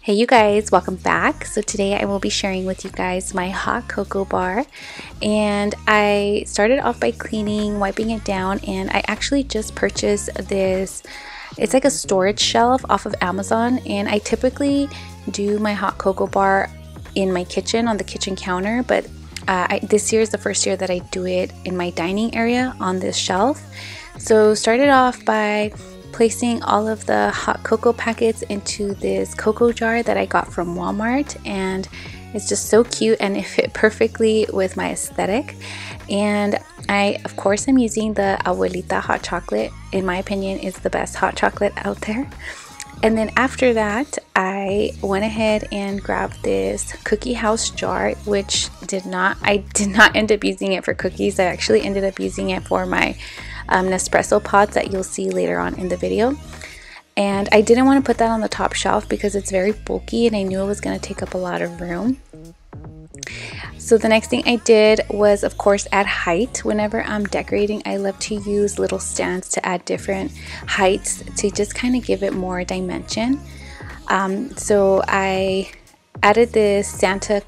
Hey you guys, welcome back. So today I will be sharing with you guys my hot cocoa bar, and I started off by cleaning, wiping it down, and I actually just purchased this. It's like a storage shelf off of Amazon, and I typically do my hot cocoa bar in my kitchen on the kitchen counter, but this year is the first year that I do it in my dining area on this shelf. So started off by placing all of the hot cocoa packets into this cocoa jar that I got from Walmart, and it's just so cute and it fit perfectly with my aesthetic. And I of course am using the Abuelita hot chocolate. In my opinion, is the best hot chocolate out there. And then after that, I went ahead and grabbed this cookie house jar, which I did not end up using it for cookies. I actually ended up using it for my Nespresso pots that you'll see later on in the video. And I didn't want to put that on the top shelf because it's very bulky and I knew it was going to take up a lot of room. So the next thing I did was, of course, add height. Whenever I'm decorating, I love to use little stands to add different heights to just kind of give it more dimension. So I added this Santa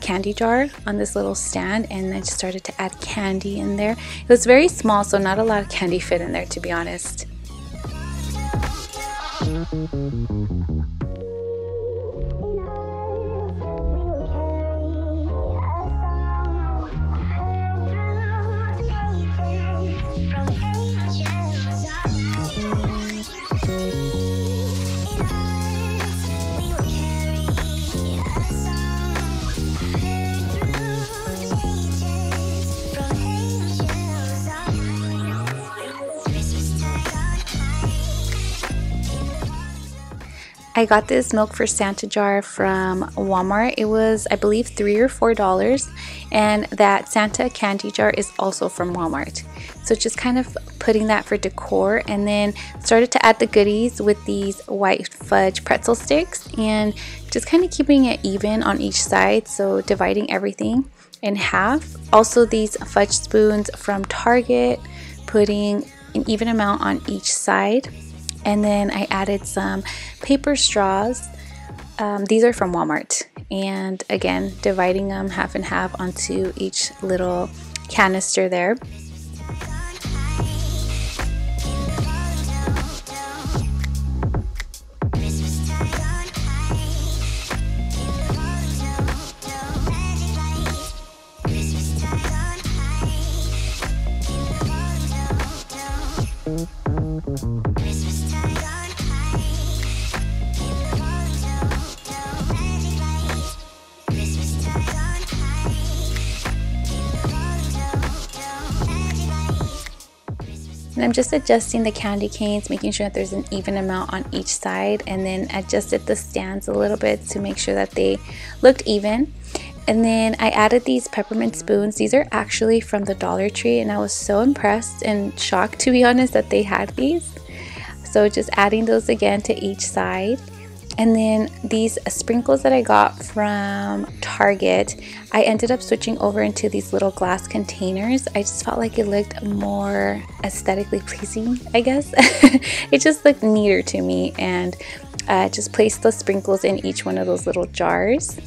candy jar on this little stand, and I just started to add candy in there. It was very small, so not a lot of candy fit in there, to be honest. I got this milk for Santa jar from Walmart. It was, I believe, $3 or $4, and that Santa candy jar is also from Walmart. So just kind of putting that for decor, and then started to add the goodies with these white fudge pretzel sticks and just kind of keeping it even on each side, so dividing everything in half. Also these fudge spoons from Target, putting an even amount on each side. And then I added some paper straws. These are from Walmart. And again, dividing them half and half onto each little canister there. And I'm just adjusting the candy canes, making sure that there's an even amount on each side, and then adjusted the stands a little bit to make sure that they looked even. And then I added these peppermint spoons. These are actually from the Dollar Tree, and I was so impressed and shocked, to be honest, that they had these. So just adding those again to each side. And then these sprinkles that I got from Target, I ended up switching over into these little glass containers. I just felt like it looked more aesthetically pleasing, I guess. It just looked neater to me, and just placed the sprinkles in each one of those little jars.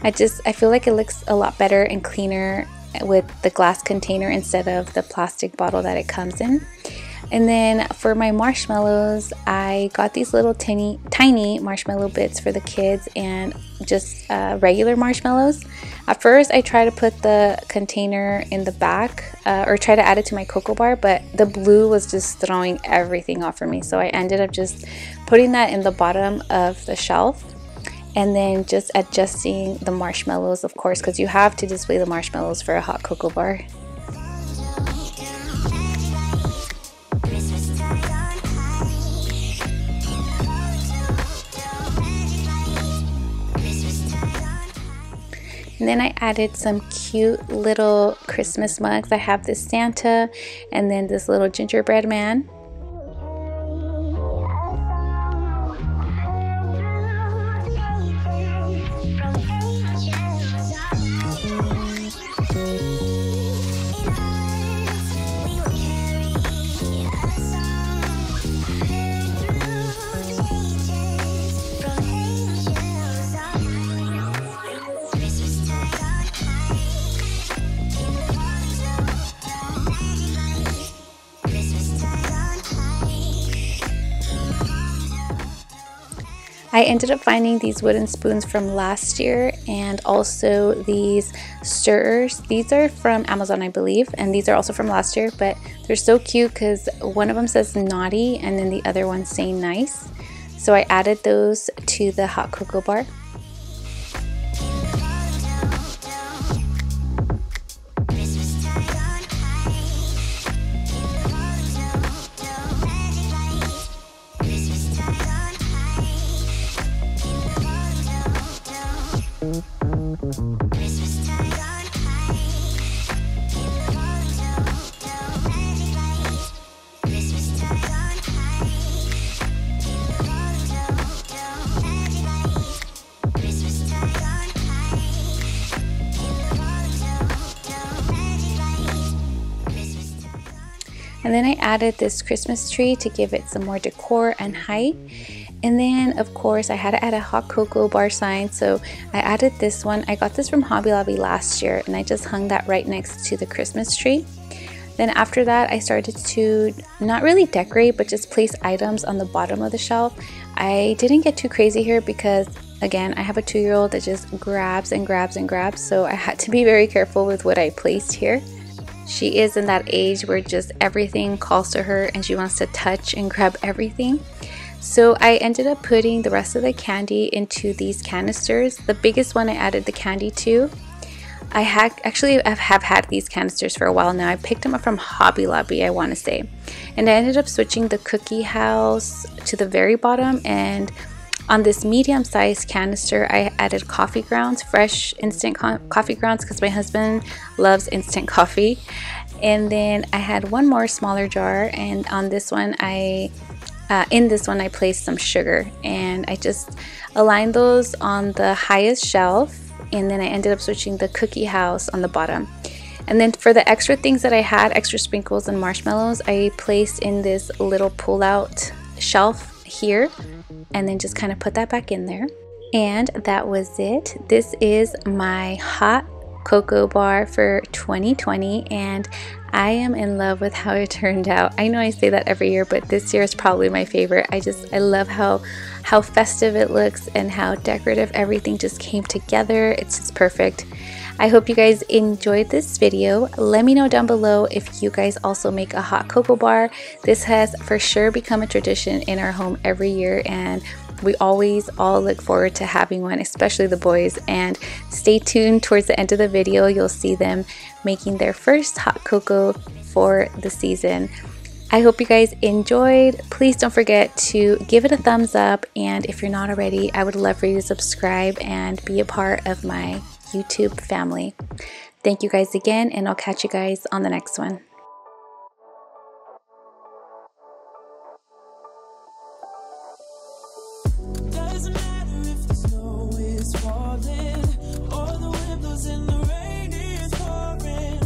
I feel like it looks a lot better and cleaner with the glass container instead of the plastic bottle that it comes in. And then for my marshmallows, I got these little tiny marshmallow bits for the kids, and just regular marshmallows. At first, I tried to put the container in the back, or try to add it to my cocoa bar, but the blue was just throwing everything off for me. So I ended up just putting that in the bottom of the shelf, and then just adjusting the marshmallows, of course, because you have to display the marshmallows for a hot cocoa bar. And then I added some cute little Christmas mugs. I have this Santa and then this little gingerbread man. I ended up finding these wooden spoons from last year, and also these stirrers. These are from Amazon, I believe, and these are also from last year, but they're so cute because one of them says naughty and then the other one's saying nice. So I added those to the hot cocoa bar. And then I added this Christmas tree to give it some more decor and height. And then of course I had to add a hot cocoa bar sign, so I added this one. I got this from Hobby Lobby last year, and I just hung that right next to the Christmas tree. Then after that I started to not really decorate, but just place items on the bottom of the shelf. I didn't get too crazy here because again, I have a 2-year-old that just grabs and grabs and grabs, so I had to be very careful with what I placed here. She is in that age where just everything calls to her and she wants to touch and grab everything. So I ended up putting the rest of the candy into these canisters. The biggest one I added the candy to. I have had these canisters for a while now. I picked them up from Hobby Lobby, I want to say. And I ended up switching the cookie house to the very bottom, and on this medium-sized canister I added coffee grounds, fresh instant coffee grounds, because my husband loves instant coffee. And then I had one more smaller jar, and on this one in this one I placed some sugar, and I just aligned those on the highest shelf, and then I ended up switching the cookie house on the bottom. And then for the extra things that I had, extra sprinkles and marshmallows, I placed in this little pull-out shelf here, and then just kind of put that back in there. And that was it. This is my hot cocoa bar for 2020, and I am in love with how it turned out. I know I say that every year, but this year is probably my favorite. I love how festive it looks and how decorative everything just came together. It's just perfect. I hope you guys enjoyed this video. Let me know down below if you guys also make a hot cocoa bar. This has for sure become a tradition in our home every year, and we always all look forward to having one, especially the boys. And stay tuned towards the end of the video. You'll see them making their first hot cocoa for the season. I hope you guys enjoyed. Please don't forget to give it a thumbs up, and if you're not already, I would love for you to subscribe and be a part of my YouTube family. Thank you guys again, and I'll catch you guys on the next one. Doesn't matter if the snow is falling or the wind blows and the rain is pouring,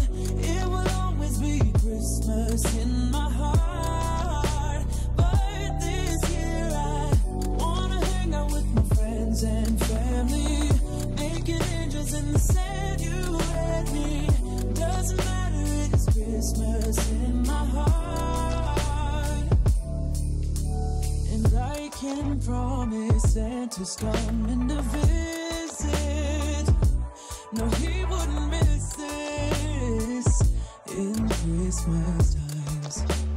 it will always be Christmas in my heart. But this year I wanna hang out with my friends and family, making angels in the sand, you and me. Doesn't matter, it's Christmas in my heart. And I can promise Santa's coming to visit. No, he wouldn't miss this in Christmas times.